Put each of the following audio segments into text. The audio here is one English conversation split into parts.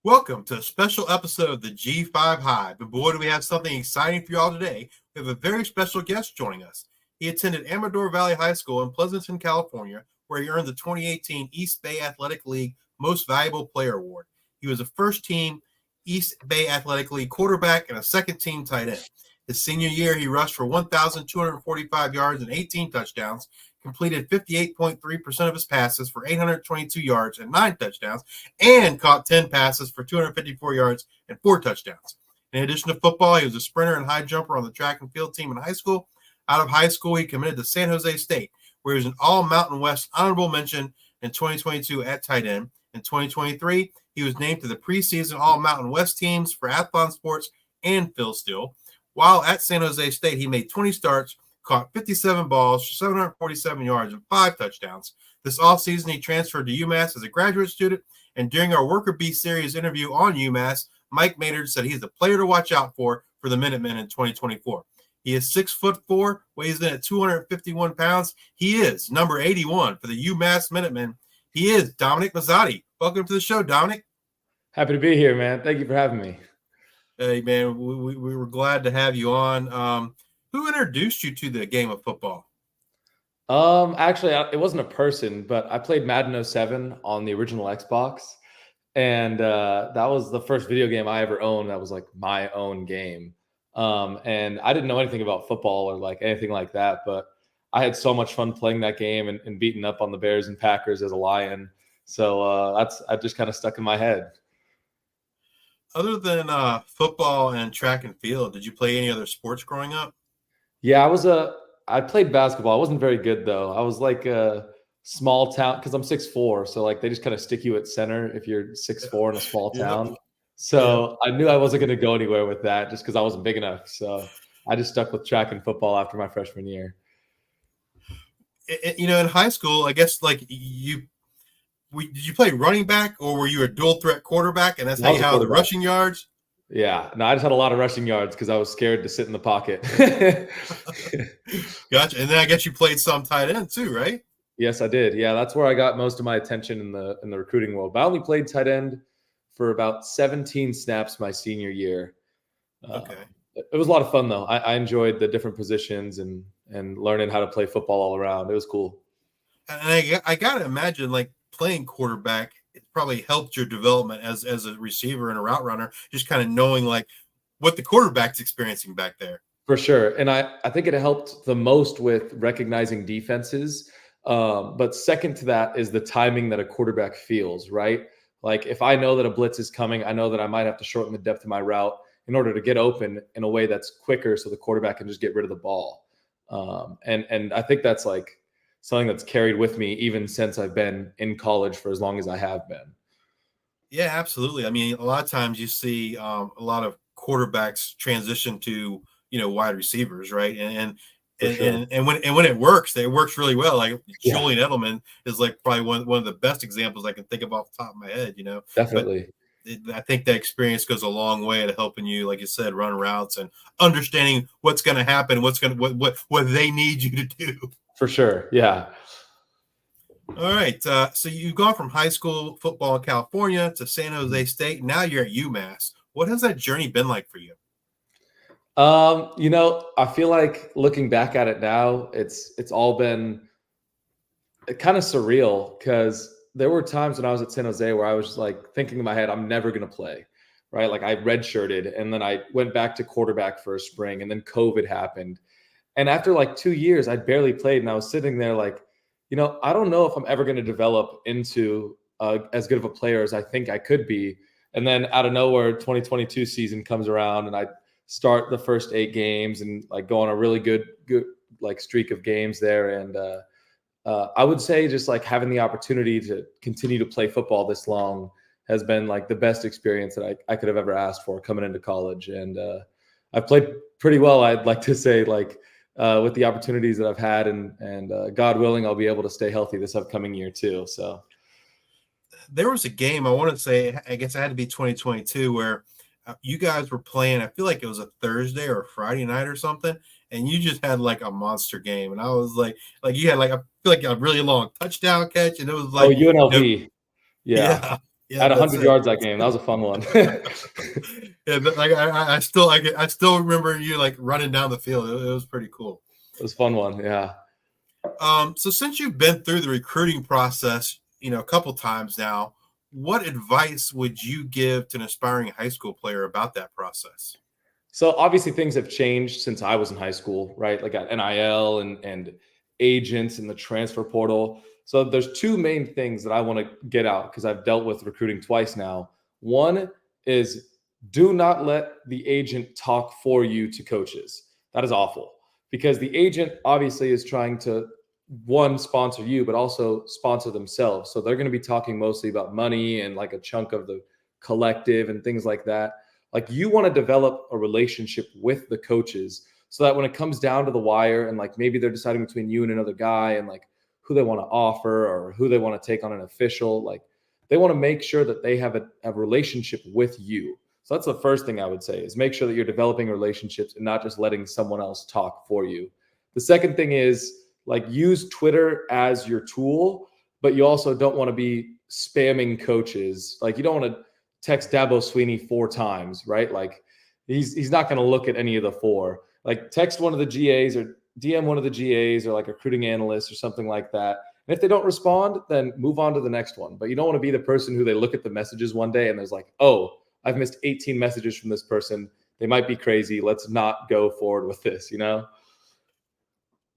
Welcome to a special episode of the G5 Hive. And boy, do we have something exciting for you all today. We have a very special guest joining us. He attended Amador Valley High School in Pleasanton, California, where he earned the 2018 East Bay Athletic League Most Valuable Player Award. He was a first-team East Bay Athletic League quarterback and a second-team tight end. His senior year, he rushed for 1,245 yards and 18 touchdowns, completed 58.3% of his passes for 822 yards and 9 touchdowns, and caught 10 passes for 254 yards and 4 touchdowns. In addition to football, he was a sprinter and high jumper on the track and field team in high school. Out of high school, he committed to San Jose State, where he was an All-Mountain West honorable mention in 2022 at tight end. In 2023, he was named to the preseason All-Mountain West teams for Athlon Sports and Phil Steele. While at San Jose State, he made 20 starts, caught 57 balls, 747 yards, and 5 touchdowns. This offseason, he transferred to UMass as a graduate student, and during our Worker Bee series interview on UMass, Mike Maynard said he's the player to watch out for the Minutemen in 2024. He is 6'4", weighs in at 251 pounds. He is number 81 for the UMass Minutemen. He is Dominick Mazotti. Welcome to the show, Dominick. Happy to be here, man. Thank you for having me. Hey, man, we were glad to have you on. Who introduced you to the game of football? Actually, it wasn't a person, but I played Madden 07 on the original Xbox. And that was the first video game I ever owned. That was like my own game. And I didn't know anything about football or like anything like that, but I had so much fun playing that game and beating up on the Bears and Packers as a Lion. So I just kind of stuck in my head. Other than football and track and field, did you play any other sports growing up? Yeah, I played basketball. I wasn't very good though. I was like a small town because I'm 6'4", so like they just kind of stick you at center if you're 6'4" in a small town. So I knew I wasn't going to go anywhere with that just because I wasn't big enough. So I just stuck with track and football after my freshman year. You know, in high school, I guess like did you play running back or were you a dual threat quarterback? And that's how you have the rushing yards? Yeah, no, I just had a lot of rushing yards because I was scared to sit in the pocket. Gotcha. And then I guess you played some tight end too, right? Yes, I did. Yeah, that's where I got most of my attention in the recruiting world. But I only played tight end for about 17 snaps my senior year. Okay. It was a lot of fun though. I enjoyed the different positions and learning how to play football all around. It was cool. And I gotta imagine like playing quarterback, it probably helped your development as a receiver and a route runner, just kind of knowing like what the quarterback's experiencing back there. For sure. And I think it helped the most with recognizing defenses. But second to that is the timing that a quarterback feels, right? Like if I know that a blitz is coming, I know that I might have to shorten the depth of my route in order to get open in a way that's quicker so the quarterback can just get rid of the ball. And I think that's like something that's carried with me even since I've been in college for as long as I have been. Yeah, absolutely. I mean, a lot of times you see a lot of quarterbacks transition to, wide receivers, right? And when it works really well. Like Julian Edelman is like probably one of the best examples I can think of off the top of my head, Definitely. But I think that experience goes a long way to helping you, like you said, run routes and understanding what's going to happen, what they need you to do. For sure. Yeah. All right. So you've gone from high school football in California to San Jose State. Now you're at UMass. What has that journey been like for you? I feel like looking back at it now, it's all been kind of surreal because there were times when I was at San Jose where I was like thinking in my head, I'm never going to play, right? Like I redshirted and then I went back to quarterback for a spring and then COVID happened. And after like 2 years, I barely played and I was sitting there like, I don't know if I'm ever going to develop into as good of a player as I think I could be. And then out of nowhere, 2022 season comes around and I start the first 8 games and like go on a really good like streak of games there. And I would say just like having the opportunity to continue to play football this long has been like the best experience that I could have ever asked for coming into college. And I've played pretty well. I'd like to say like with the opportunities that I've had and God willing, I'll be able to stay healthy this upcoming year too. So There was a game, I want to say, I guess it had to be 2022, where you guys were playing. I feel like it was a Thursday or a Friday night or something, and you just had like a monster game. And I was like you had like, I feel like a really long touchdown catch, and it was like, UNLV. Yeah. yeah, yeah, At that's 100 it. yards that game. That was a fun one. Yeah, but like I still remember you like running down the field. It was pretty cool. It was a fun one. Yeah. So since you've been through the recruiting process, a couple times now, what advice would you give to an aspiring high school player about that process? So obviously things have changed since I was in high school, right? Like got NIL and agents and the transfer portal. So there's two main things that I want to get out because I've dealt with recruiting twice now. One is do not let the agent talk for you to coaches. That is awful because the agent obviously is trying to one sponsor you, but also sponsor themselves. So they're going to be talking mostly about money and like a chunk of the collective and things like that. Like you want to develop a relationship with the coaches so that when it comes down to the wire and like maybe they're deciding between you and another guy and like who they want to offer or who they want to take on an official, like they want to make sure that they have a relationship with you. So that's the first thing I would say is make sure that you're developing relationships and not just letting someone else talk for you. The second thing is like use Twitter as your tool, but you also don't want to be spamming coaches. Like you don't want to text Dabo Sweeney 4 times, right? Like he's not going to look at any of the 4. Like text one of the GAs or DM one of the GAs or like a recruiting analyst or something like that. And if they don't respond, then move on to the next one. But you don't want to be the person who they look at the messages one day and there's like, oh, I've missed 18 messages from this person. They might be crazy. Let's not go forward with this,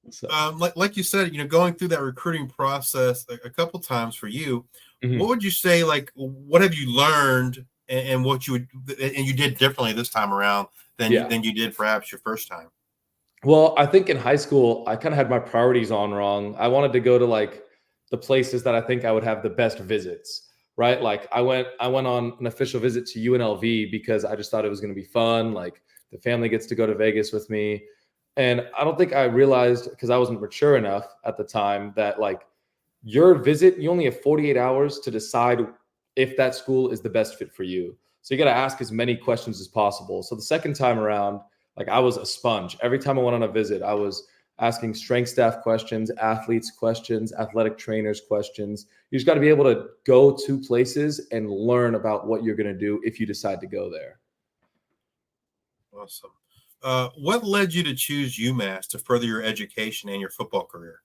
So, like you said, going through that recruiting process a couple times for you, what would you say? Like, what have you learned, and what you did differently this time around than you did perhaps your first time? Well, I think in high school, I kind of had my priorities on wrong. I wanted to go to like the places that I think I would have the best visits, right? Like I went on an official visit to UNLV because I just thought it was going to be fun. Like the family gets to go to Vegas with me. And I don't think I realized because I wasn't mature enough at the time that like your visit, you only have 48 hours to decide if that school is the best fit for you. So you got to ask as many questions as possible. So the second time around, like I was a sponge. Every time I went on a visit, I was asking strength staff questions, athletes questions, athletic trainers questions. You just got to be able to go to places and learn about what you're going to do if you decide to go there. Awesome. What led you to choose UMass to further your education and your football career?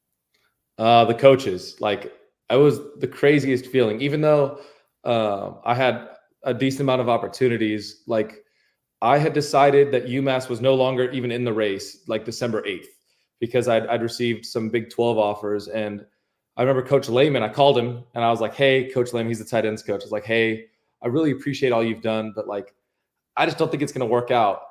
The coaches, like I was the craziest feeling, even though I had a decent amount of opportunities. Like I had decided that UMass was no longer even in the race, like December 8th, because I'd received some Big 12 offers. And I remember Coach Lehman, I called him and I was like, hey, Coach Lehman, he's the tight ends coach. I was like, hey, I really appreciate all you've done, but like, I just don't think it's going to work out.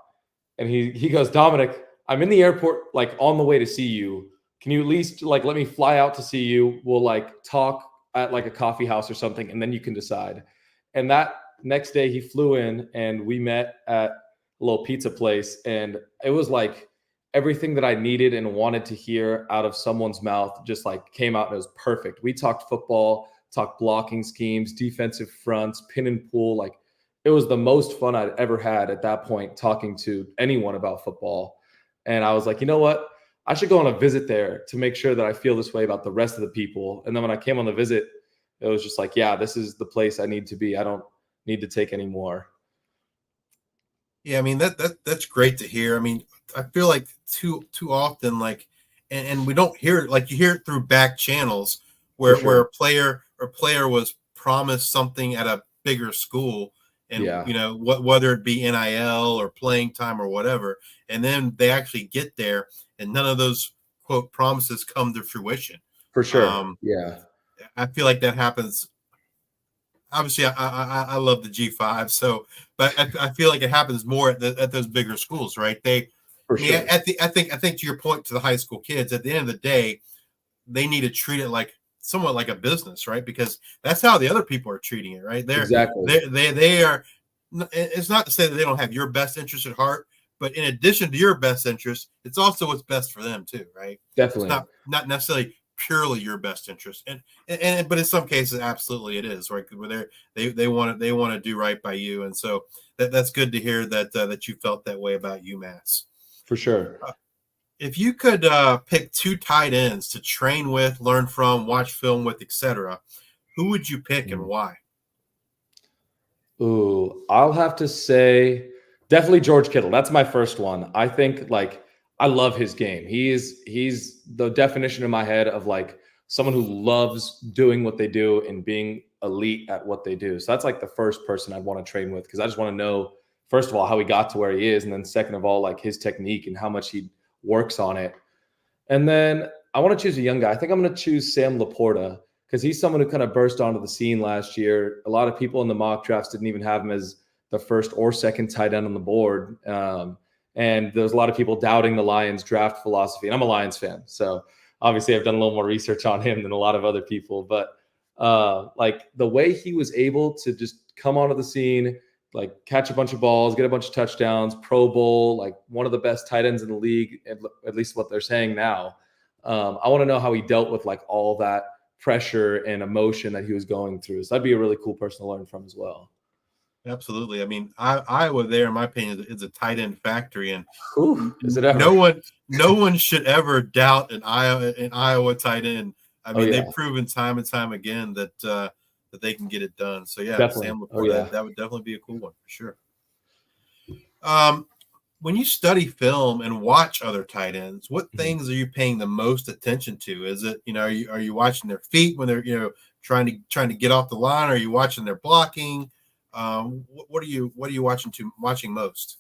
And he goes, Dominic, I'm in the airport, like on the way to see you. Can you at least like let me fly out to see you? We'll like talk at like a coffee house or something, and then you can decide. And that next day he flew in and we met at a little pizza place. And it was like everything that I needed and wanted to hear out of someone's mouth just like came out and it was perfect. We talked football, talked blocking schemes, defensive fronts, pin and pull. Like it was the most fun I'd ever had at that point talking to anyone about football. And I was like, you know what? I should go on a visit there to make sure that I feel this way about the rest of the people. And then when I came on the visit, it was just like, yeah, this is the place I need to be. I don't need to take any more. Yeah, I mean that's great to hear. I mean, I feel like too often, like, and we don't hear it, like you hear it through back channels For where sure. a player was promised something at a bigger school, and Yeah, whether it be NIL or playing time or whatever, and then they actually get there, and none of those quote promises come to fruition. for sure. Um, Yeah, I feel like that happens. Obviously, I love the G5, so but I feel like it happens more at those bigger schools, right? for I mean, sure. I think to your point, to the high school kids, at the end of the day, they need to treat it like somewhat like a business, right? Because that's how the other people are treating it, right? Exactly. They are. It's not to say that they don't have your best interest at heart, but in addition to your best interest, it's also what's best for them too, right? It's Definitely. not necessarily purely your best interest, and but in some cases, absolutely it is, right? Where they want to do right by you, and so that's good to hear that you felt that way about UMass. For sure. If you could pick two tight ends to train with, learn from, watch film with, etc., who would you pick and Mm. why? Ooh, I'll have to say definitely George Kittle. That's my first one. I think like I love his game. He's the definition in my head of like someone who loves doing what they do and being elite at what they do. So that's like the first person I'd want to train with because I just want to know first of all how he got to where he is, and then second of all like his technique and how much he works on it. And then I want to choose a young guy. I think I'm going to choose Sam Laporta because he's someone who kind of burst onto the scene last year. A lot of people in the mock drafts didn't even have him as the first or second tight end on the board. And there's a lot of people doubting the Lions draft philosophy. And I'm a Lions fan. So obviously I've done a little more research on him than a lot of other people. But like the way he was able to just come onto the scene, like catch a bunch of balls, get a bunch of touchdowns, Pro Bowl, like one of the best tight ends in the league, at least what they're saying now. I want to know how he dealt with like all that pressure and emotion that he was going through. So that'd be a really cool person to learn from as well. Absolutely. I mean, Iowa, there, in my opinion, is a tight end factory, and Whew, is it no ever? one should ever doubt an Iowa tight end. I Oh mean, yeah, they've proven time and time again that they can get it done. So yeah, definitely. Sam Oh Laporta, yeah. that would definitely be a cool one for sure. Um, when you study film and watch other tight ends, what Mhm. things are you paying the most attention to? Is it, are you watching their feet when they're trying to get off the line? Are you watching their blocking? What are you watching most?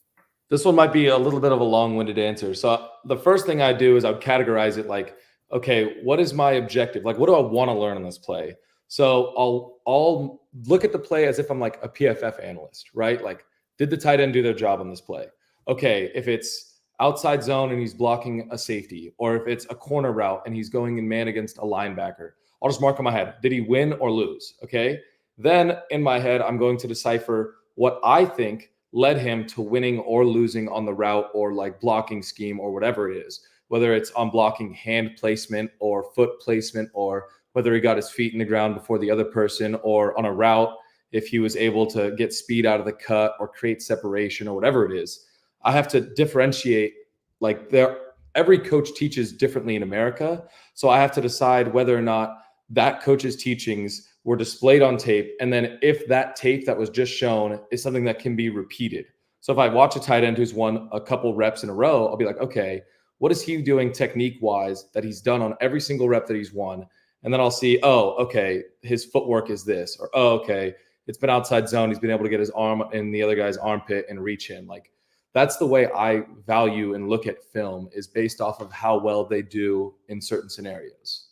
This one might be a little bit of a long-winded answer. So the first thing I do is I would categorize it like, okay, what is my objective? Like, what do I want to learn in this play? So I'll look at the play as if I'm like a PFF analyst, right? Like, did the tight end do their job on this play? Okay, if it's outside zone and he's blocking a safety, or if it's a corner route and he's going in man against a linebacker, I'll just mark in my head, did he win or lose? Okay. Then in my head, I'm going to decipher what I think led him to winning or losing on the route or like blocking scheme or whatever it is, whether it's on blocking hand placement or foot placement, or whether he got his feet in the ground before the other person, or on a route, if he was able to get speed out of the cut or create separation or whatever it is. I have to differentiate like every coach teaches differently in America. So I have to decide whether or not that coach's teachings were displayed on tape. And then if that tape that was just shown is something that can be repeated. So if I watch a tight end who's won a couple reps in a row, I'll be like, okay, what is he doing technique wise that he's done on every single rep that he's won? And then I'll see, oh, okay, his footwork is this, or oh, okay, it's been outside zone. He's been able to get his arm in the other guy's armpit and reach in. Like that's the way I value and look at film, is based off of how well they do in certain scenarios.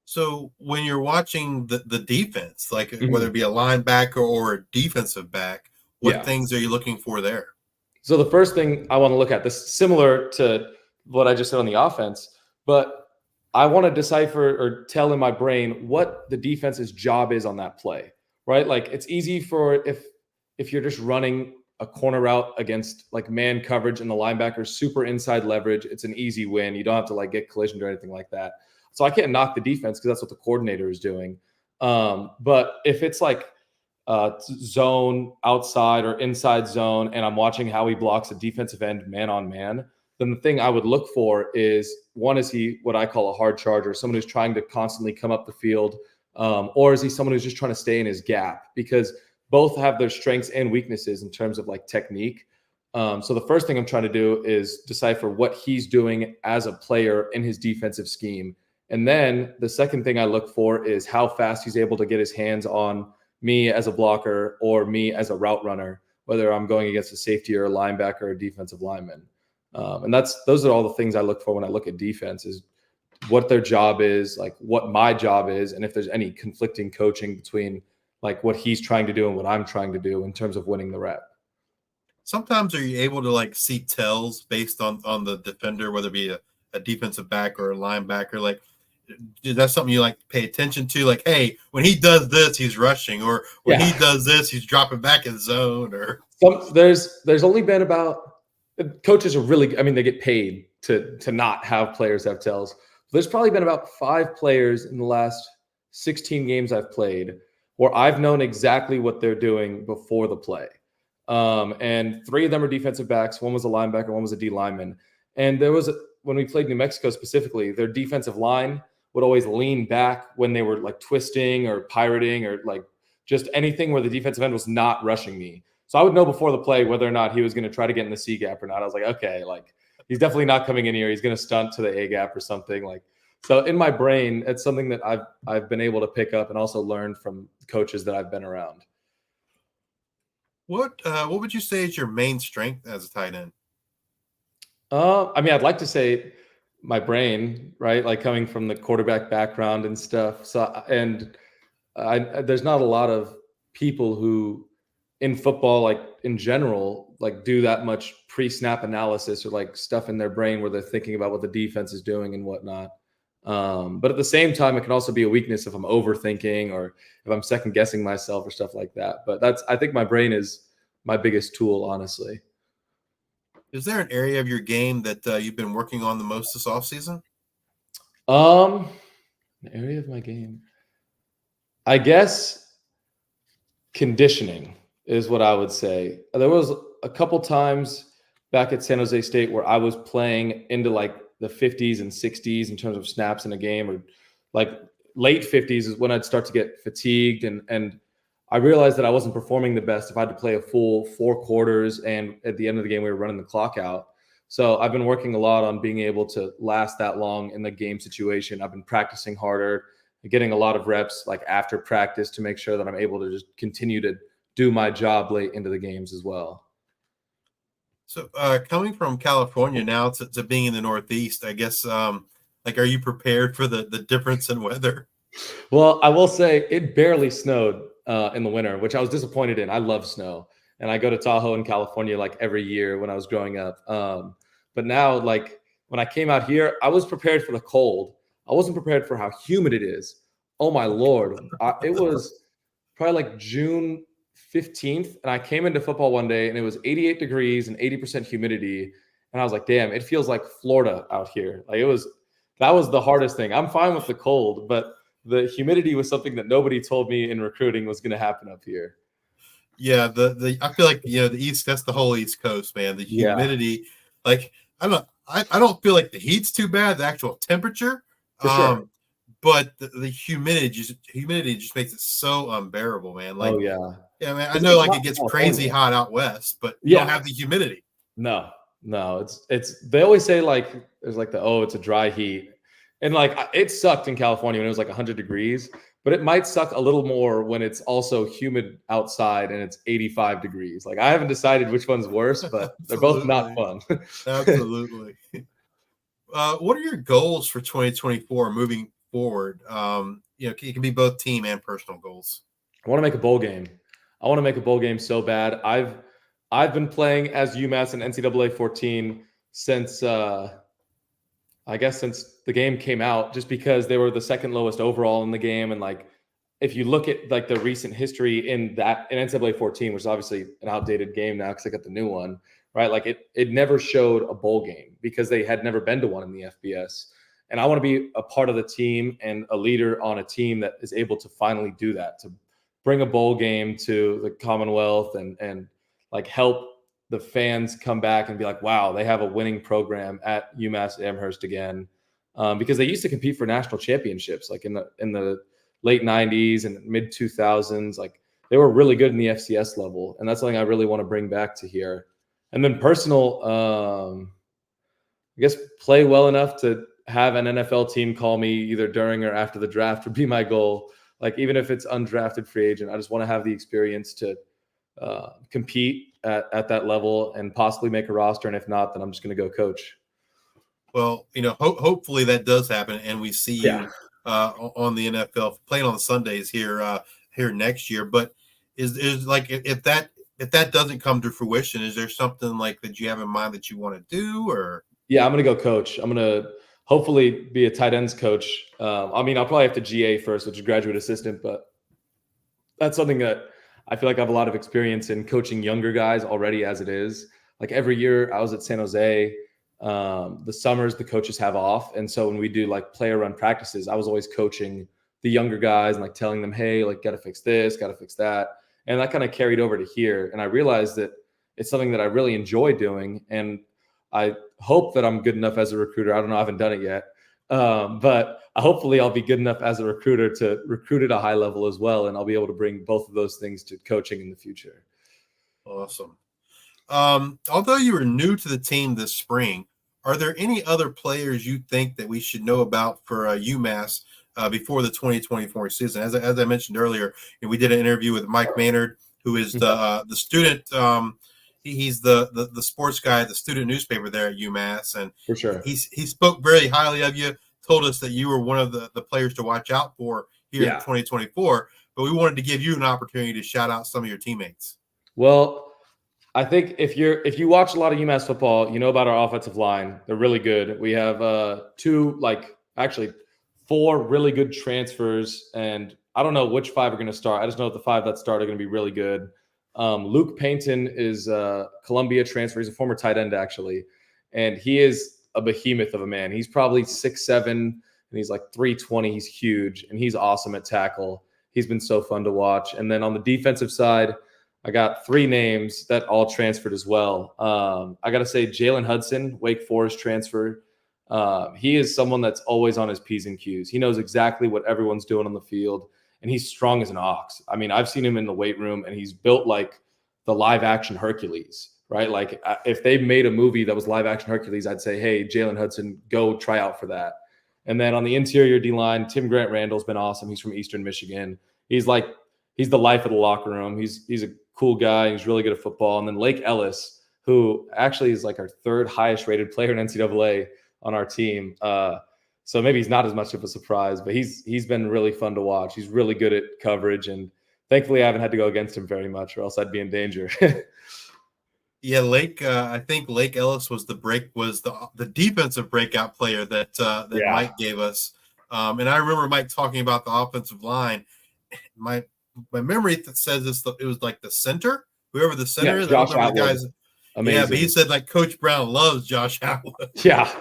So when you're watching the defense, like whether Mhm. it be a linebacker or a defensive back, what Yeah. things are you looking for there? So the first thing I want to look at, this similar to what I just said on the offense, but I want to decipher or tell in my brain what the defense's job is on that play, right? Like it's easy for if you're just running a corner route against like man coverage and the linebacker's super inside leverage, it's an easy win. You don't have to like get collisioned or anything like that. So I can't knock the defense because that's what the coordinator is doing. But if it's like zone outside or inside zone, and I'm watching how he blocks a defensive end man on man, then the thing I would look for is one, is he what I call a hard charger, someone who's trying to constantly come up the field, or is he someone who's just trying to stay in his gap? Because both have their strengths and weaknesses in terms of like technique. So the first thing I'm trying to do is decipher what he's doing as a player in his defensive scheme. And then the second thing I look for is how fast he's able to get his hands on me as a blocker or me as a route runner, whether I'm going against a safety or a linebacker or a defensive lineman. And those are all the things I look for when I look at defense, is what their job is, like what my job is, and if there's any conflicting coaching between like what he's trying to do and what I'm trying to do in terms of winning the rep. Sometimes are you able to like see tells based on the defender, whether it be a defensive back or a linebacker? Like, is that something you like pay attention to? Like, hey, when he does this, he's rushing, or when he does this, he's dropping back in zone. Or there's only been about, coaches are really, I mean, they get paid to not have players have tells. There's probably been about 5 players in the last 16 games I've played where I've known exactly what they're doing before the play. And 3 of them are defensive backs. One was a linebacker, one was a D lineman. And there was, when we played New Mexico specifically, their defensive line would always lean back when they were like twisting or pirating or like just anything where the defensive end was not rushing me. So I would know before the play whether or not he was going to try to get in the C gap or not. I was like, okay, like he's definitely not coming in here. He's going to stunt to the A gap or something. Like, so in my brain, it's something that I've been able to pick up and also learn from coaches that I've been around. what would you say is your main strength as a tight end? I mean, I'd like to say my brain, right? Like coming from the quarterback background and stuff. So, and there's not a lot of people who in football, like in general, like do that much pre-snap analysis or like stuff in their brain where they're thinking about what the defense is doing and whatnot. But at the same time, it can also be a weakness if I'm overthinking or if I'm second guessing myself or stuff like that. But I think my brain is my biggest tool, honestly. Is there an area of your game that you've been working on the most this offseason? An area of my game, I guess conditioning is what I would say. There was a couple times back at San Jose State where I was playing into like the 50s and 60s in terms of snaps in a game, or like late 50s is when I'd start to get fatigued. And I realized that I wasn't performing the best if I had to play a full 4 quarters. And at the end of the game, we were running the clock out. So I've been working a lot on being able to last that long in the game situation. I've been practicing harder, getting a lot of reps like after practice to make sure that I'm able to just continue to do my job late into the games as well. So coming from California now to being in the Northeast, I guess, like, are you prepared for the difference in weather? Well, I will say it barely snowed in the winter, which I was disappointed in. I love snow, and I go to Tahoe in California like every year when I was growing up. But now, like when I came out here, I was prepared for the cold. I wasn't prepared for how humid it is. Oh my Lord. It was probably like June 15th. And I came into football one day and it was 88 degrees and 80% humidity. And I was like, damn, it feels like Florida out here. Like that was the hardest thing. I'm fine with the cold, but the humidity was something that nobody told me in recruiting was going to happen up here. Yeah. I feel like, the East, that's the whole East Coast, man. The humidity, like, I don't feel like the heat's too bad, the actual temperature. For sure. But the humidity just makes it so unbearable, man. Like, oh yeah. Yeah, man. I know like it gets crazy hot out west, but you don't have the humidity. No, it's they always say like there's like it's a dry heat. And like it sucked in California when it was like 100 degrees, but it might suck a little more when it's also humid outside and it's 85 degrees. Like I haven't decided which one's worse, but they're both not fun. Absolutely. What are your goals for 2024 moving forward? It can be both team and personal goals. I want to make a bowl game. I want to make a bowl game so bad. I've been playing as UMass and NCAA 14 since I guess since the game came out, just because they were the second lowest overall in the game. And like if you look at like the recent history in NCAA 14, which is obviously an outdated game now because they got the new one, right? Like it never showed a bowl game because they had never been to one in the FBS. And I want to be a part of the team and a leader on a team that is able to finally do that, to bring a bowl game to the Commonwealth and like help the fans come back and be like, wow, they have a winning program at UMass Amherst again. Because they used to compete for national championships, like in the late 90s and mid 2000s. Like they were really good in the FCS level, and that's something I really want to bring back to here. And then personal, I guess play well enough to have an NFL team call me either during or after the draft would be my goal. Like even if it's undrafted free agent, I just want to have the experience to compete at that level and possibly make a roster. And if not, then I'm just going to go coach. Well, hopefully that does happen, and we see you on the NFL playing on the Sundays here next year. But is like if that doesn't come to fruition, is there something like that you have in mind that you want to do? Or yeah, I'm going to go coach. I'm going to hopefully be a tight ends coach. I mean, I'll probably have to GA first, which is graduate assistant, but that's something that I feel like I have a lot of experience in coaching younger guys already as it is. Like every year I was at San Jose. The summers the coaches have off, and so when we do like player run practices, I was always coaching the younger guys and like telling them, hey, like got to fix this, got to fix that. And that kind of carried over to here, and I realized that it's something that I really enjoy doing, and I hope that I'm good enough as a recruiter. I don't know, I haven't done it yet, but hopefully I'll be good enough as a recruiter to recruit at a high level as well, and I'll be able to bring both of those things to coaching in the future. Awesome. Although you were new to the team this spring, are there any other players you think that we should know about for UMass before the 2024 season? As I mentioned earlier, we did an interview with Mike Maynard, who is the student. He's the sports guy at the student newspaper there at UMass, and for sure, he spoke very highly of you. Told us that you were one of the players to watch out for here in 2024. But we wanted to give you an opportunity to shout out some of your teammates. Well, I think if you watch a lot of UMass football, you know about our offensive line. They're really good. We have four really good transfers, and I don't know which five are going to start. I just know that the five that start are going to be really good. Luke Payton is a Columbia transfer. He's a former tight end actually, and he is a behemoth of a man. He's probably 6'7", and he's like 320. He's huge, and he's awesome at tackle. He's been so fun to watch. And then on the defensive side, I got three names that all transferred as well. I got to say Jalen Hudson, Wake Forest transfer. He is someone that's always on his P's and Q's. He knows exactly what everyone's doing on the field, and he's strong as an ox. I mean, I've seen him in the weight room, and he's built like the live action Hercules, right? Like if they made a movie that was live action Hercules, I'd say, hey, Jalen Hudson, go try out for that. And then on the interior D-line, Tim Grant Randall's been awesome. He's from Eastern Michigan. He's the life of the locker room. He's a cool guy. He's really good at football. And then Lake Ellis, who actually is like our third highest rated player in NCAA on our team. So maybe he's not as much of a surprise, but he's been really fun to watch. He's really good at coverage, and thankfully I haven't had to go against him very much, or else I'd be in danger. Yeah, Lake. I think Lake Ellis was the defensive breakout player that Mike gave us. And I remember Mike talking about the offensive line. My memory that says it was like the center, whoever the center is. Josh I don't remember the guys. Amazing. Yeah, but he said like Coach Brown loves Josh Atwood. Yeah,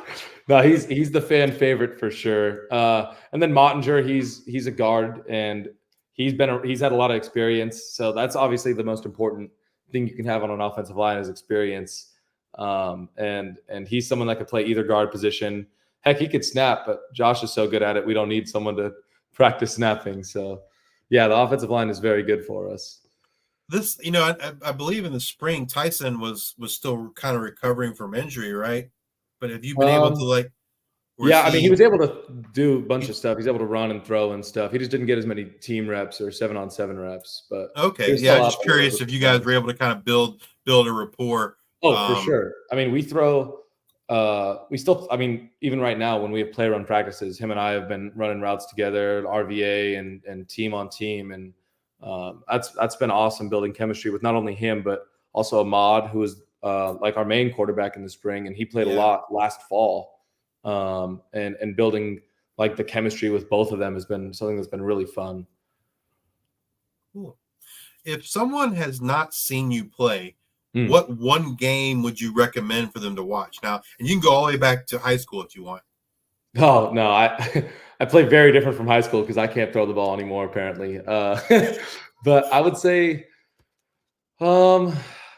no, he's the fan favorite for sure. And then Mottinger, he's a guard, and he's had a lot of experience. So that's obviously the most important thing you can have on an offensive line is experience. And he's someone that could play either guard position. Heck, he could snap, but Josh is so good at it. We don't need someone to practice snapping. So yeah, the offensive line is very good for us. This, I believe in the spring, Tyson was still kind of recovering from injury, right? But have you been able to I mean, he was able to do a bunch of stuff. He's able to run and throw and stuff. He just didn't get as many team reps or 7-on-7 reps. But okay, yeah, I'm just curious if you guys were able to kind of build a rapport. Oh, for sure. I mean, we still, even right now when we have play run practices, him and I have been running routes together, RVA and team on team. And that's been awesome building chemistry with not only him, but also Ahmad, who is like our main quarterback in the spring. And he played a lot last fall. And building like the chemistry with both of them has been something that's been really fun. Cool. If someone has not seen you play, what one game would you recommend for them to watch? Now, and you can go all the way back to high school if you want. Oh, no, I play very different from high school because I can't throw the ball anymore, apparently. But I would say UNLV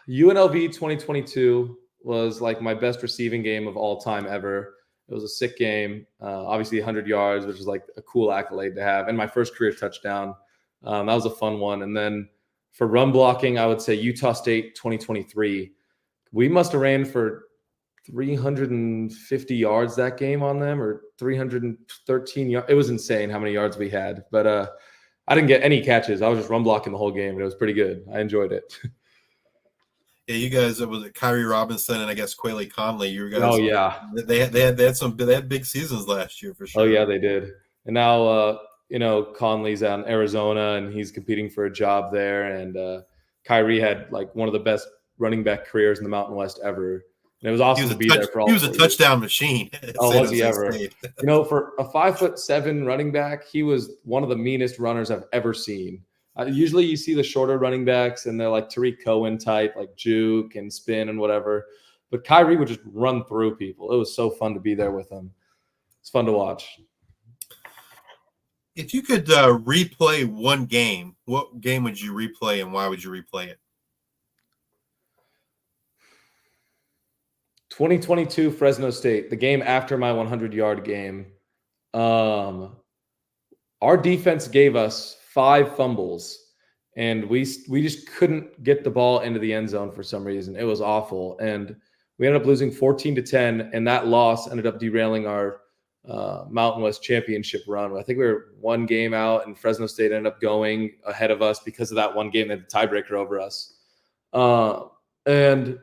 2022 was like my best receiving game of all time ever. It was a sick game. Obviously 100 yards, which is like a cool accolade to have. And my first career touchdown. That was a fun one. And then For run blocking, I would say Utah State 2023. We must have ran for 350 yards that game on them, or 313 yards. It was insane how many yards we had. But I didn't get any catches. I was just run blocking the whole game, and it was pretty good. I enjoyed it. Yeah, you guys, it was Kyrie Robinson and I guess Quayle Conley. You guys, Oh yeah, they had big seasons last year for sure. oh yeah, they did. And now Conley's out in Arizona, and he's competing for a job there. And Kyrie had like one of the best running back careers in the Mountain West ever. And it was awesome to be there for all. He was a touchdown machine. Oh, was he ever? For a 5'7" running back, he was one of the meanest runners I've ever seen. Usually you see the shorter running backs and they're like Tariq Cohen type, like juke and spin and whatever. But Kyrie would just run through people. It was so fun to be there with him. It's fun to watch. If you could replay one game, what game would you replay and why would you replay it? 2022 Fresno State, the game after my 100-yard game. Our defense gave us 5 fumbles, and we just couldn't get the ball into the end zone for some reason. It was awful, and we ended up losing 14-10, and that loss ended up derailing our Mountain West championship run. I think we were 1 game out, and Fresno State ended up going ahead of us because of that one game. They had the tiebreaker over us, and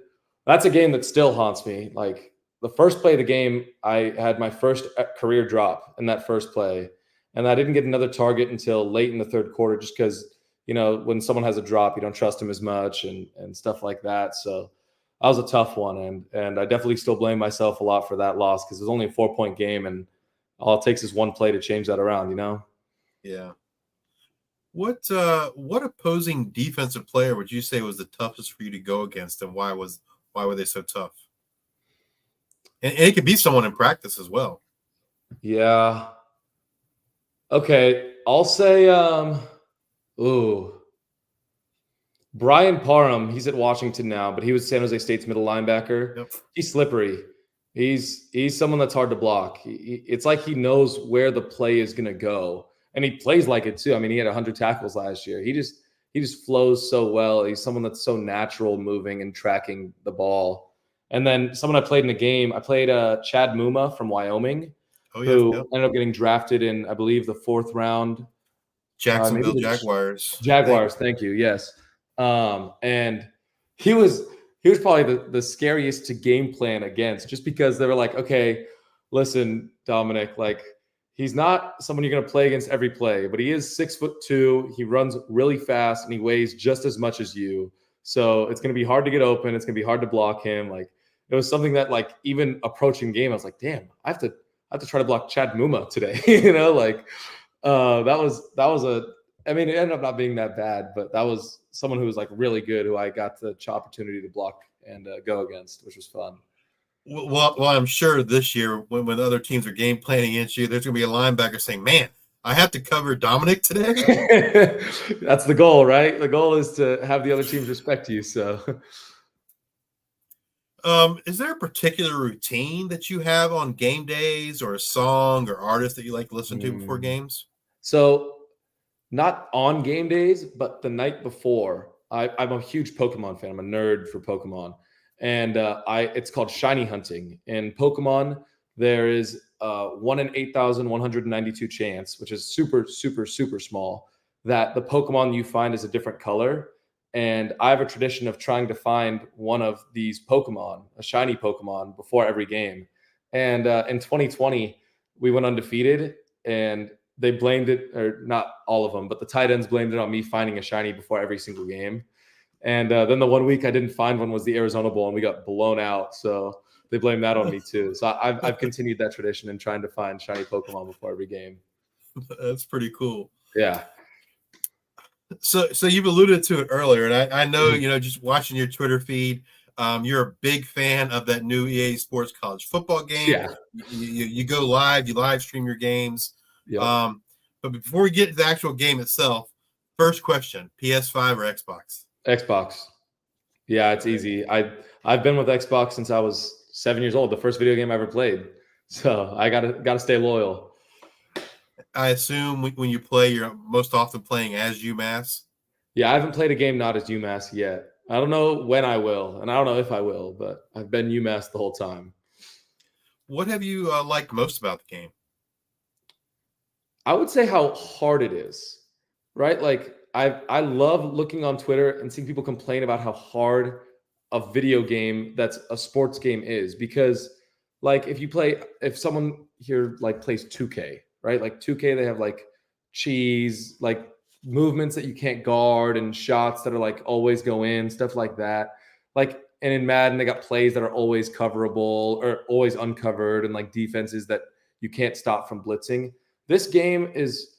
that's a game that still haunts me. Like the first play of the game, I had my first career drop in that first play. And I didn't get another target until late in the third quarter, just because, when someone has a drop, you don't trust them as much and stuff like that. So that was a tough one. And I definitely still blame myself a lot for that loss, because it was only a 4-point game, and all it takes is one play to change that around, Yeah. What opposing defensive player would you say was the toughest for you to go against, and why were they so tough? And it could be someone in practice as well. Yeah. Okay, I'll say, Brian Parham. He's at Washington now, but he was San Jose State's middle linebacker. Yep. He's slippery. He's someone that's hard to block. It's like he knows where the play is going to go, and he plays like it too. I mean, he had 100 tackles last year. He just flows so well. He's someone that's so natural moving and tracking the ball. And then someone I played in the game, I played Chad Muma from Wyoming. Who ended up getting drafted in, I believe, the 4th round. Jacksonville Jaguars. Jaguars, thank you. Yes. And he was probably the scariest to game plan against, just because they were like, okay, listen, Dominic, like he's not someone you're going to play against every play, but he is 6'2". He runs really fast and he weighs just as much as you. So it's going to be hard to get open. It's going to be hard to block him. Like it was something that, like, even approaching game, I was like, damn, I have to try to block Chad Muma today. I mean, it ended up not being that bad, but that was someone who was like really good, who I got the opportunity to block and go against, which was fun. Well, I'm sure this year when other teams are game planning against you, there's going to be a linebacker saying, man, I have to cover Dominic today. That's the goal, right? The goal is to have the other teams respect you. So is there a particular routine that you have on game days, or a song or artist that you like to listen to before games? So not on game days, but the night before. I'm a huge Pokemon fan. I'm a nerd for Pokemon. And it's called shiny hunting. In Pokemon, there is 1 in 8,192 chance, which is super, super, super small, that the Pokemon you find is a different color. And I have a tradition of trying to find one of these Pokemon, a shiny Pokemon, before every game. And in 2020, we went undefeated, and they blamed it, or not all of them, but the tight ends blamed it on me finding a shiny before every single game. And then the 1 week I didn't find one was the Arizona Bowl, and we got blown out. So they blamed that on me too. So I've continued that tradition and trying to find shiny Pokemon before every game. That's pretty cool. Yeah. So you've alluded to it earlier, and I know, just watching your Twitter feed, you're a big fan of that new EA Sports college football game. Yeah. You go live, you live stream your games. Yep. But before we get to the actual game itself, first question, PS5 or Xbox? Xbox. Yeah, it's easy. I've been with Xbox since I was 7 years old, the first video game I ever played. So I gotta stay loyal. I assume when you play, you're most often playing as UMass. Yeah, I haven't played a game not as UMass yet. I don't know when I will, and I don't know if I will, but I've been UMass the whole time. What have you liked most about the game? I would say how hard it is, right? Like I love looking on Twitter and seeing people complain about how hard a video game that's a sports game is, because like if someone here like plays 2K, right? Like 2K, they have like cheese, like movements that you can't guard and shots that are like always go in, stuff like that. Like, and in Madden, they got plays that are always coverable or always uncovered, and like defenses that you can't stop from blitzing. This game is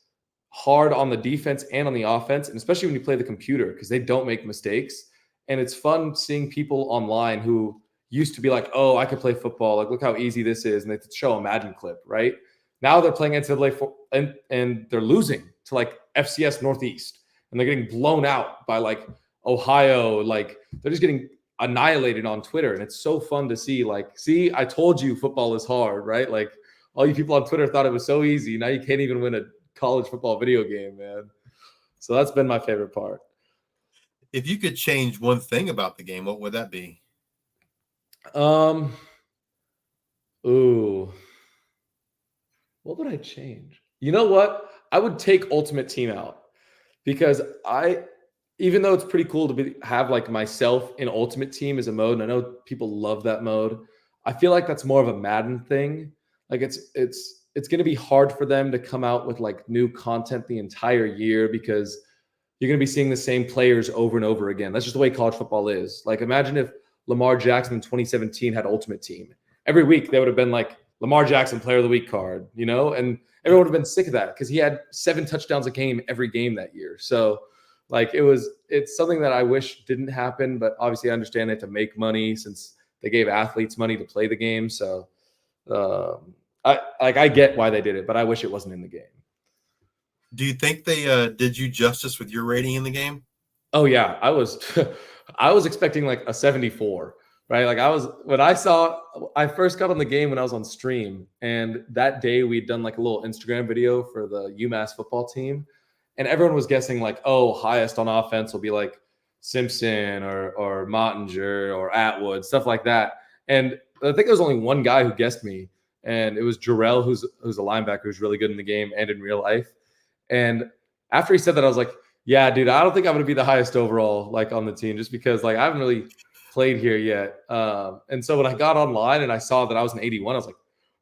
hard on the defense and on the offense, and especially when you play the computer, because they don't make mistakes. And it's fun seeing people online who used to be like, "Oh, I could play football. Like, look how easy this is," and they show a Madden clip, right? Now they're playing NCAA and they're losing to like FCS Northeast, and they're getting blown out by like Ohio. Like they're just getting annihilated on Twitter, and it's so fun to see. Like, see, I told you football is hard, right? Like all you people on Twitter thought it was so easy. Now you can't even win a college football video game, man. So that's been my favorite part. If you could change one thing about the game, what would that be? Ooh. What would I change? You know what? I would take Ultimate Team out, because even though it's pretty cool to have like myself in Ultimate Team as a mode, and I know people love that mode, I feel like that's more of a Madden thing. Like it's going to be hard for them to come out with like new content the entire year, because you're going to be seeing the same players over and over again. That's just the way college football is. Like imagine if Lamar Jackson in 2017 had Ultimate Team. Every week they would have been like Lamar Jackson Player of the Week card, you know, and everyone would have been sick of that because he had 7 touchdowns a game every game that year. So like it's something that I wish didn't happen, but obviously I understand they have to make money since they gave athletes money to play the game. So I get why they did it, but I wish it wasn't in the game. Do you think they did you justice with your rating in the game? Oh yeah, I was expecting like a 74, right? Like I first got on the game when I was on stream, and that day we'd done like a little Instagram video for the UMass football team, and everyone was guessing like, oh, highest on offense will be like Simpson or Mottinger or Atwood, stuff like that. And I think there was only one guy who guessed me, and it was Jarrell, who's a linebacker who's really good in the game and in real life. And after he said that, I was like, yeah, dude, I don't think I'm going to be the highest overall like on the team, just because like I haven't really played here yet. And so when I got online and I saw that I was an 81, I was like,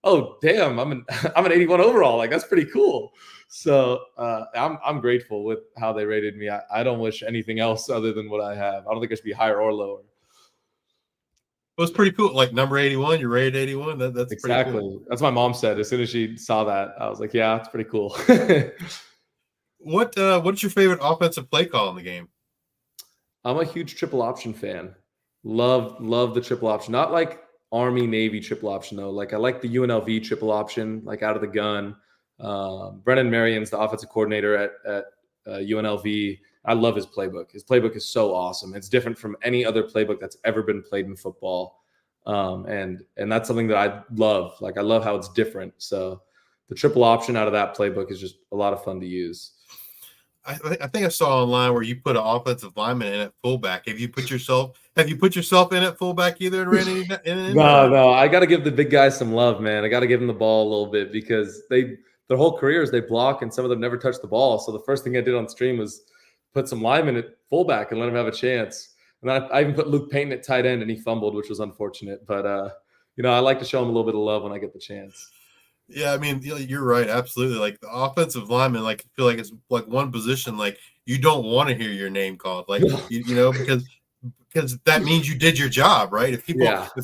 oh damn, I'm an 81 overall. Like that's pretty cool. So I'm grateful with how they rated me. I don't wish anything else other than what I have. I don't think I should be higher or lower. It was pretty cool. Like number 81, you're rated 81. That's exactly pretty cool. That's what my mom said. As soon as she saw that, I was like, yeah, it's pretty cool. What's your favorite offensive play call in the game? I'm a huge triple option fan. Love the triple option. Not like Army Navy triple option though. Like I like the UNLV triple option, like out of the gun. Brennan Marion's the offensive coordinator at UNLV. I love his playbook. His playbook is so awesome. It's different from any other playbook that's ever been played in football. And that's something that I love. Like I love how it's different. So the triple option out of that playbook is just a lot of fun to use. I think I saw online where you put an offensive lineman in at fullback. Have you put yourself in at fullback either and ran any? No. I got to give the big guys some love, man. I got to give them the ball a little bit, because their whole careers they block, and some of them never touch the ball. So the first thing I did on stream was put some linemen at fullback and let him have a chance. And I even put Luke Payton at tight end, and he fumbled, which was unfortunate. But I like to show him a little bit of love when I get the chance. Yeah, I mean, you're right. Absolutely. Like the offensive lineman, like I feel like it's like one position, like you don't want to hear your name called, like because that means you did your job, right? If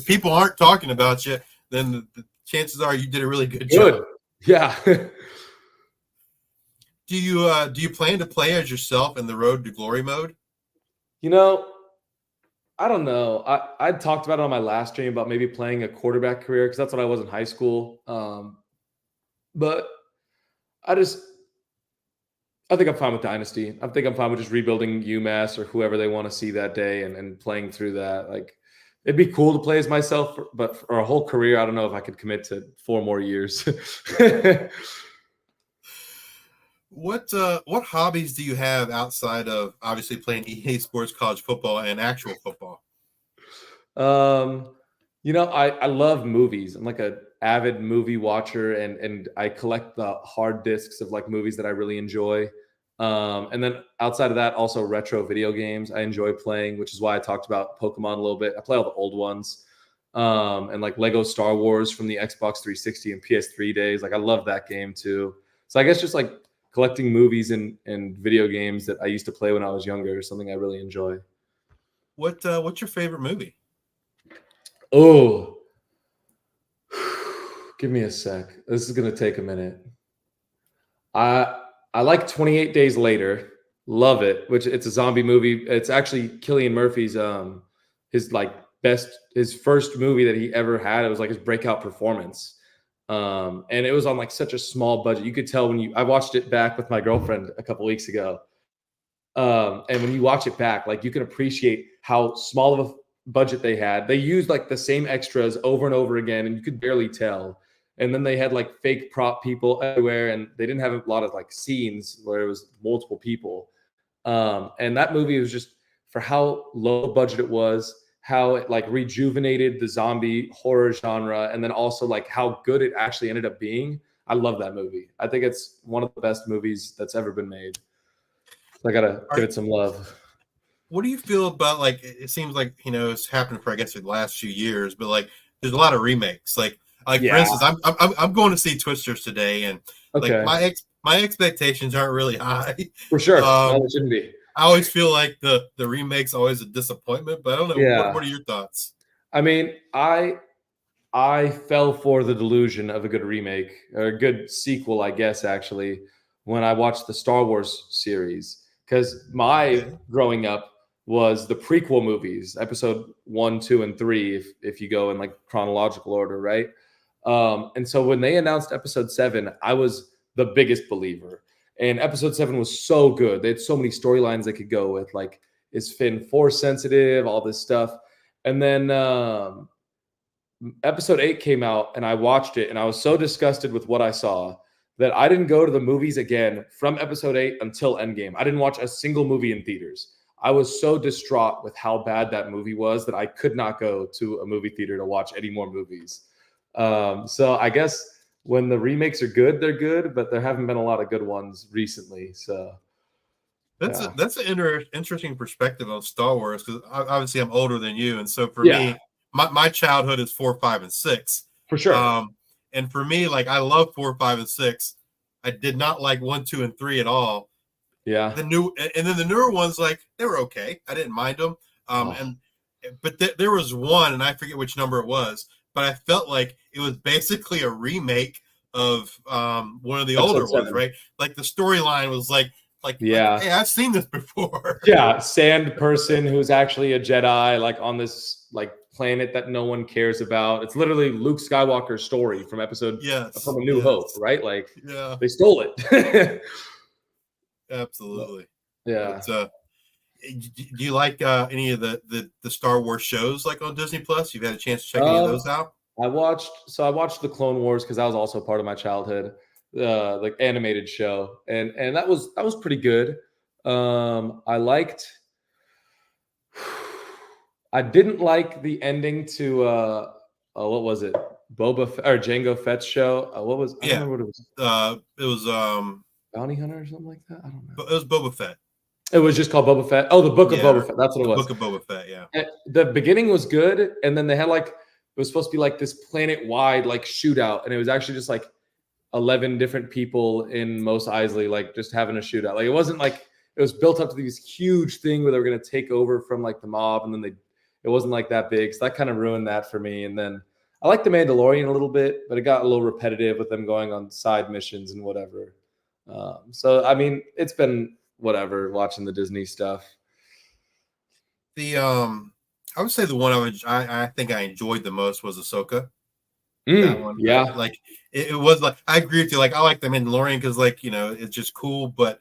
people aren't talking about you, then the chances are you did a really good job. Yeah. Do you plan to play as yourself in the Road to Glory mode? I don't know. I talked about it on my last stream about maybe playing a quarterback career, because that's what I was in high school. But I think I'm fine with Dynasty. I think I'm fine with just rebuilding UMass or whoever they want to see that day and playing through that. Like, it'd be cool to play as myself, but for a whole career, I don't know if I could commit to 4 more years. What hobbies do you have outside of obviously playing EA Sports College football and actual football? Um, I love movies. I'm like a avid movie watcher, and I collect the hard discs of like movies that I really enjoy. And then outside of that, also retro video games I enjoy playing, which is why I talked about Pokemon a little bit. I play all the old ones. And like Lego Star Wars from the Xbox 360 and PS3 days. Like I love that game too. So I guess just like collecting movies and video games that I used to play when I was younger is something I really enjoy. What's your favorite movie? Oh, give me a sec. This is gonna take a minute. I like 28 Days Later. Love it. Which it's a zombie movie. It's actually Cillian Murphy's his like his first movie that he ever had. It was like his breakout performance. And it was on like such a small budget. You could tell I watched it back with my girlfriend a couple weeks ago. And when you watch it back, like you can appreciate how small of a budget they had. They used like the same extras over and over again, and you could barely tell. And then they had like fake prop people everywhere, and they didn't have a lot of like scenes where it was multiple people. And that movie was just for how low budget it was, how it like rejuvenated the zombie horror genre, and then also like how good it actually ended up being. I love that movie. I think it's one of the best movies that's ever been made. So I gotta give it some love. What do you feel about like it seems like it's happened for I guess the last few years, but like there's a lot of remakes. Like for Yeah. instance, I'm going to see Twisters today, and like Okay. my expectations aren't really high. For sure. No, it shouldn't be. I always feel like the remake's always a disappointment, but I don't know. Yeah. What are your thoughts? I mean, I fell for the delusion of a good remake or a good sequel, I guess, actually, when I watched the Star Wars series. Because my growing up was the prequel movies, episode 1, 2, and 3, if you go in like chronological order, right? And so when they announced episode 7, I was the biggest believer. And episode 7 was so good. They had so many storylines they could go with, like, is Finn force sensitive, all this stuff. And then episode 8 came out and I watched it and I was so disgusted with what I saw that I didn't go to the movies again from episode 8 until Endgame. I didn't watch a single movie in theaters. I was so distraught with how bad that movie was that I could not go to a movie theater to watch any more movies. So I guess when the remakes are good, they're good, but there haven't been a lot of good ones recently. So That's an interesting perspective on Star Wars because obviously I'm older than you, and so for yeah, me, my childhood is 4, 5, and 6. for sure. And for me, like I love 4, 5, and 6. I did not like 1, 2, and 3 at all. Yeah. And then the newer ones, like they were okay. I didn't mind them. But there was one, and I forget which number it was, but I felt like it was basically a remake of one of the Episode older 7. ones, right? Like the storyline was like, yeah, hey, I've seen this before. yeah, sand person who's actually a Jedi, like on this like planet that no one cares about. It's literally Luke Skywalker's story from from A New Hope, right? Like, yeah, they stole it. absolutely. Yeah. But, do you like any of the Star Wars shows like on Disney Plus? You've had a chance to check any of those out? I watched the Clone Wars because that was also part of my childhood, like animated show, and that was pretty good. I didn't like the ending to what was it? Boba Fett, or Jango Fett's show. I don't remember what it was. It was Bounty Hunter or something like that. I don't know. It was Boba Fett. It was just called Boba Fett. Oh, the Book of Boba Fett. That's what it was. Book of Boba Fett. Yeah. And the beginning was good, and then they had like it was supposed to be like this planet-wide like shootout, and it was actually just like 11 different people in Mos Eisley like just having a shootout. Like it wasn't like it was built up to this huge thing where they were going to take over from like the mob, and then it wasn't like that big. So that kind of ruined that for me. And then I liked The Mandalorian a little bit, but it got a little repetitive with them going on side missions and whatever. So I mean, it's been whatever watching the Disney stuff. I would say the one I think I enjoyed the most was Ahsoka. That one, yeah. Like it was like I agree with you. Like I like the Mandalorian because like it's just cool, but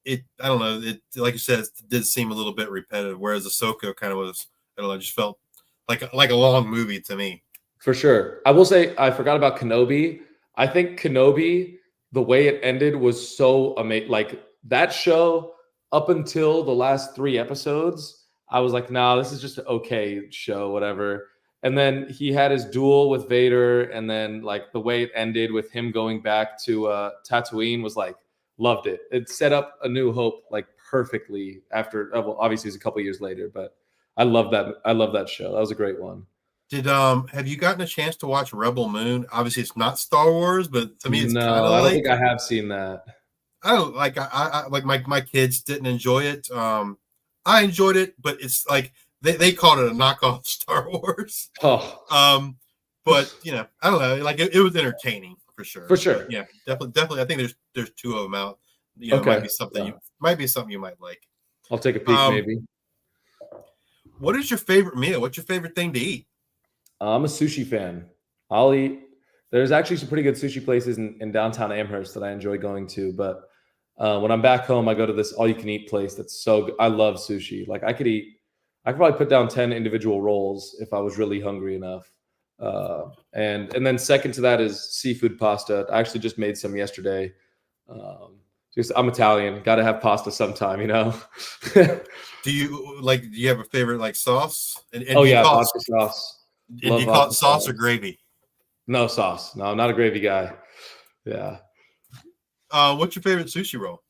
I don't know. It like you said, it did seem a little bit repetitive. Whereas Ahsoka kind of was, I don't know, just felt like a long movie to me. For sure. I will say I forgot about Kenobi. I think Kenobi the way it ended was so amazing. Like that show, up until the last 3 episodes, I was like, nah, this is just an okay show, whatever. And then he had his duel with Vader, and then like the way it ended with him going back to Tatooine was like, loved it. It set up A New Hope like perfectly after, well, obviously it was a couple years later, but I love that. I love that show. That was a great one. Did have you gotten a chance to watch Rebel Moon? Obviously, it's not Star Wars, but to me, it's kind No, of I don't like think I have seen that. I don't like I like my kids didn't enjoy it. I enjoyed it, but it's like they called it a knockoff Star Wars. Oh, But I don't know. Like it was entertaining for sure. for sure. But, yeah, definitely. I think there's 2 of them out. Okay. Might be something you might like. I'll take a peek maybe. What is your favorite meal? What's your favorite thing to eat? I'm a sushi fan. I'll eat. There's actually some pretty good sushi places in downtown Amherst that I enjoy going to. But when I'm back home, I go to this all-you-can-eat place that's so good. I love sushi. Like I could probably put down 10 individual rolls if I was really hungry enough. And then second to that is seafood pasta. I actually just made some yesterday. I'm Italian. Got to have pasta sometime, Do you have a favorite like sauce? And oh yeah, vodka sauce. And do you call it sauce or gravy? No sauce. No, I'm not a gravy guy. Yeah. What's your favorite sushi roll?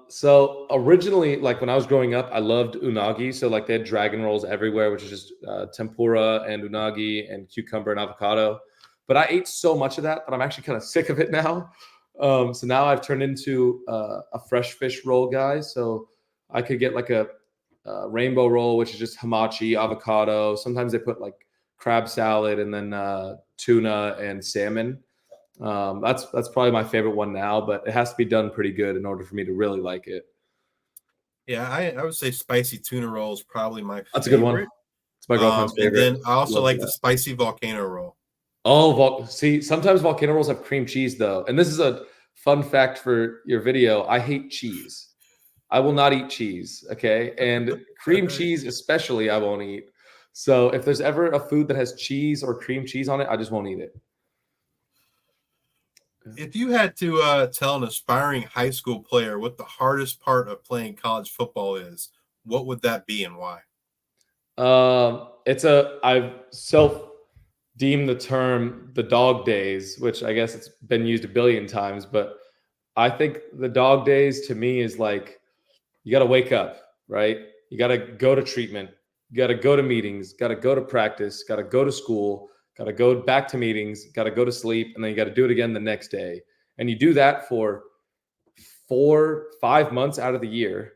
So originally, like when I was growing up, I loved unagi. So like they had dragon rolls everywhere, which is just tempura and unagi and cucumber and avocado. But I ate so much of that I'm actually kind of sick of it now. So now I've turned into a fresh fish roll guy. So I could get like a rainbow roll, which is just hamachi, avocado. Sometimes they put like crab salad and then tuna and salmon. That's probably my favorite one now, but it has to be done pretty good in order for me to really like it. Yeah, I would say spicy tuna roll is probably my favorite. That's a good one. It's my girlfriend's favorite. And then I also like the spicy volcano roll. Oh, see, sometimes volcano rolls have cream cheese though. And this is a fun fact for your video. I hate cheese. I will not eat cheese. Okay. And cream cheese, especially, I won't eat. So if there's ever a food that has cheese or cream cheese on it, I just won't eat it. If you had to tell an aspiring high school player what the hardest part of playing college football is, what would that be and why? I've self-deemed the term the dog days, which I guess it's been used a billion times, but I think the dog days to me is like, you got to wake up, right? You got to go to treatment. You got to go to meetings, got to go to practice, got to go to school, got to go back to meetings, got to go to sleep, and then you got to do it again the next day. And you do that for 4-5 months out of the year.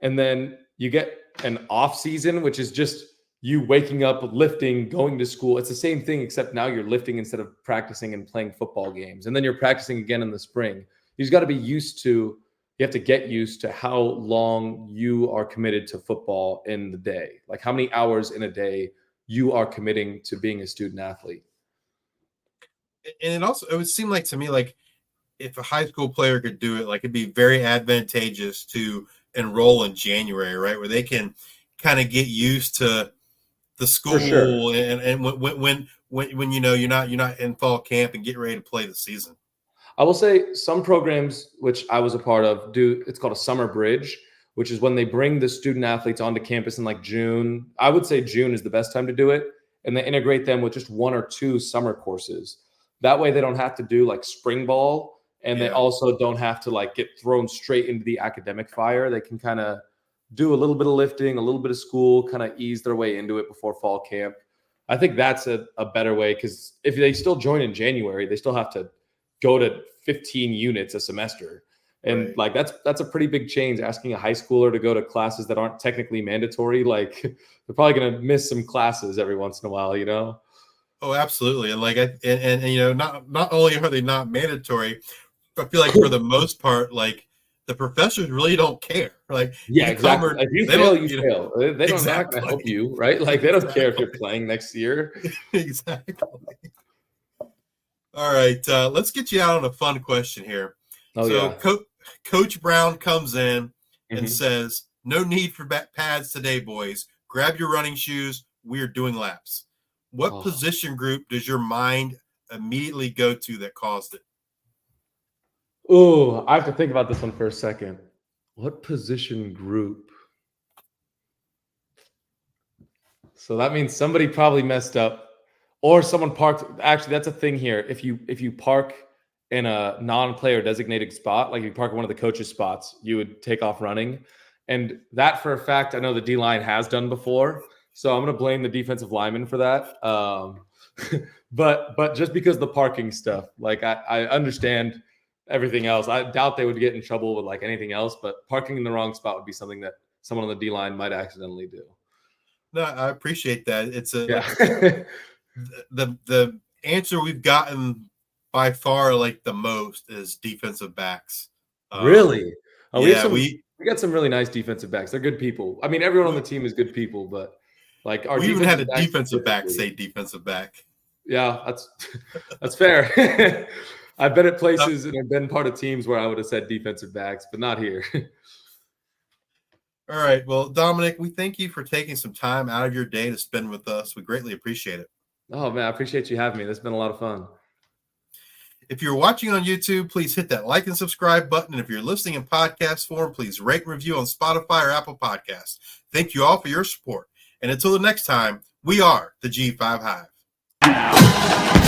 And then you get an off season, which is just you waking up, lifting, going to school. It's the same thing, except now you're lifting instead of practicing and playing football games. And then you're practicing again in the spring. You just got to be used to, you have to get used to how long you are committed to football in the day. Like how many hours in a day you are committing to being a student athlete. And it would seem like to me, like if a high school player could do it, like it'd be very advantageous to enroll in January, right? Where they can kind of get used to the school sure. and when you're not in fall camp and get ready to play the season. I will say some programs, which I was a part of, it's called a summer bridge, which is when they bring the student athletes onto campus in like June. I would say June is the best time to do it. And they integrate them with just 1 or 2 summer courses. That way they don't have to do like spring ball. And they also don't have to like get thrown straight into the academic fire. They can kind of do a little bit of lifting, a little bit of school, kind of ease their way into it before fall camp. I think that's a better way, because if they still join in January, they still have to go to 15 units a semester. And like that's a pretty big change, asking a high schooler to go to classes that aren't technically mandatory. Like they're probably going to miss some classes every once in a while, Oh, absolutely. And like and not only are they not mandatory, I feel like for the most part, like the professors really don't care. Like exactly. If you fail, you fail. They don't have to help you, right? Like they don't care if you're playing next year. Exactly. All right, let's get you out on a fun question here. Coach Brown comes in and says, "No need for pads today, boys. Grab your running shoes. We're doing laps." What position group does your mind immediately go to that caused it? Oh, I have to think about this one for a second. What position group? So that means somebody probably messed up, or someone parked. Actually, that's a thing here. If you park in a non-player designated spot, like if you park in one of the coaches' spots, you would take off running. And that, for a fact, I know the D line has done before. So I'm going to blame the defensive lineman for that. But just because the parking stuff, like I understand everything else. I doubt they would get in trouble with like anything else, but parking in the wrong spot would be something that someone on the D line might accidentally do. No, I appreciate that. It's Yeah. The answer we've gotten by far like the most is defensive backs. Really? Oh, Yeah, we got some really nice defensive backs. They're good people. I mean, everyone on the team is good people, but like our we even had a backs defensive back specifically- say defensive back. Yeah, that's fair. I've been at places and I've been part of teams where I would have said defensive backs, but not here. All right. Well, Dominic, we thank you for taking some time out of your day to spend with us. We greatly appreciate it. Oh man, I appreciate you having me. This has been a lot of fun. If you're watching on YouTube, please hit that like and subscribe button. And if you're listening in podcast form, please rate and review on Spotify or Apple Podcasts. Thank you all for your support. And until the next time, we are the G5 Hive.